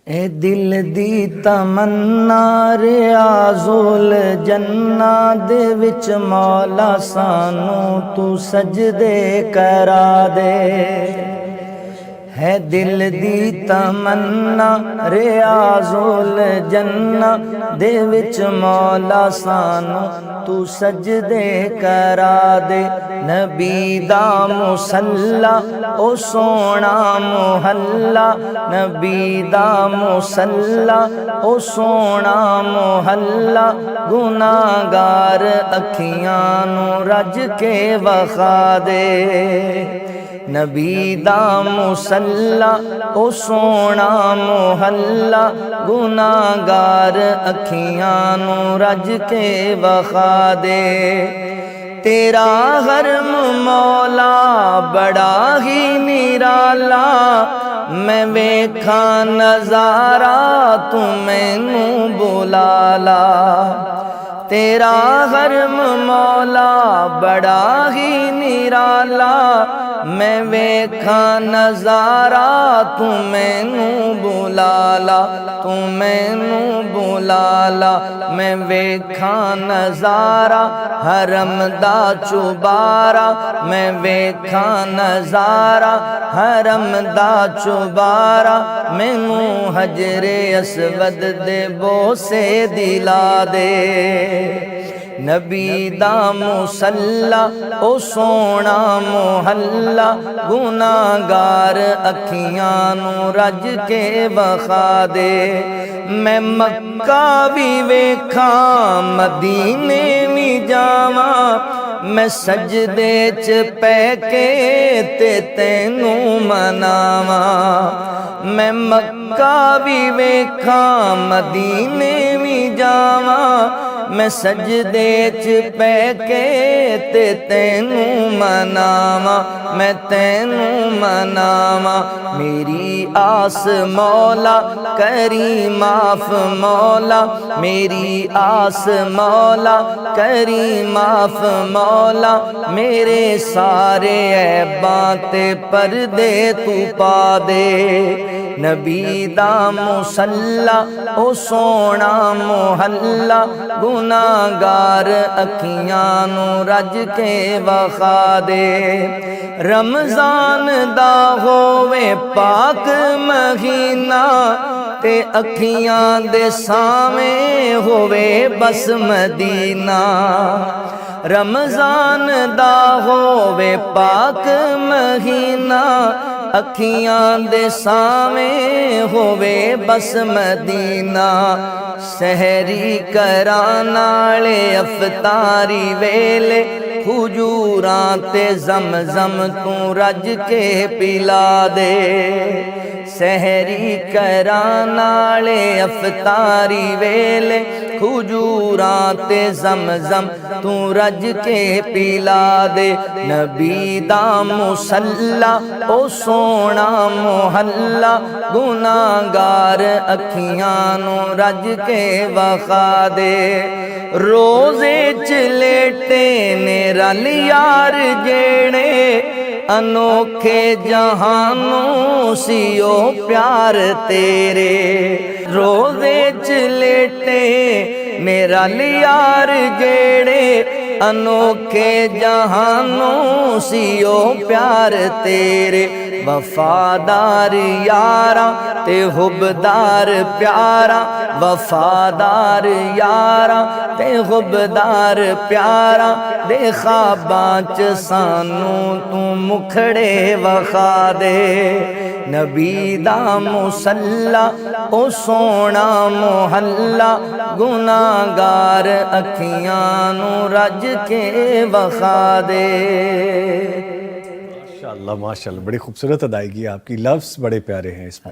ए दिल दी तमन्ना रियाज़ुल जन्ना दे विच मौला सानू तू सजदे करा दे। है दिल दी तमन्ना रियाज़ुल जन्ना दे विच मौला सानू तू सजदे करा दे। नबी दा मुसल्ला ओ सोना मुहल्ला, नबी दा मुसल्ला ओ सोना मुहल्ला, गुनाहगार अखियां नू रज के वखा दे। नबी दा मुसल्ला ओ सोना मुहल्ला, गुनाहगार अखियां नू रज के वखा दे। तेरा हरम मौला बड़ा ही निराला, मैं वेखा नजारा तू मैनू बुला ला। तेरा हरम मौला बड़ा ही निराला, मैं वेखा नजारा तू मैनू बुला ला। तू मैनू बुला ला, मैं वेखा नजारा हरम दा चुबारा, मैं वेखा नजारा हरम दा चुबारा। मैनू हजरे असवद दे बोसे दिला दे। नबी दा मुसल्ला ओ सोना मुहल्ला, गुनाहगार अखियां नू रज के वखा दे। मैं मक्का भी वेखा मदीने भी जावा, मैं सजदे च पै के ते तैनू मनावा। मैं मक्का भी वेखा मदीने भी जावा, मैं सजदे च पै के ते तैनू मनावा। मैं तैनू मनावा। मेरी आस मौला करी माफ मौला, मेरी आस मौला करी माफ मौला। मेरे सारे ऐबां ते पर्दे तू पा दे। नबी दा मुसल्ला ओ सोना मुहल्ला, गुनाहगार अखियां नू रज के वखा दे। रमजान दा होवे पाक महीना, ते अखियां दे सावें होवे बस मदीना। रमजान दा होवे पाक महीना, अखियां दे सावें होवे बस मदीना। सहरी करां नाले अफतारी वेले, हुजूरां ते ज़मज़म तू रज के पिला दे। सहरी करां नाले अफतारी वेले, हुजूरां ते ज़मज़म तू रज के पिला दे। नबी दा मुसल्ला ओ सोना मुहल्ला, गुनाहगार अखियां नू रज के वखा दे। रोज़े च लेटे ने रल यार जेड़े, अनोखे जहानों सियो प्यार तेरे। रोज़े च लेटे मेरा यार जेड़े, अनोखे जहानों सियो प्यार तेरे। वफादार यारा ते हुबदार प्यारा, वफादार यारा ते हुबदार प्यारा। दे ख्वाबां च सानू तू मुखड़े वखा दे। नबी दा मुसल्ला ओ सोना मुहल्ला, गुनाहगार अखियां नू रज के वखा दे। माशाअल्लाह माशाअल्लाह, बड़ी खूबसूरत अदायगी आपकी, लफ्ज़ बड़े प्यारे हैं इसमें।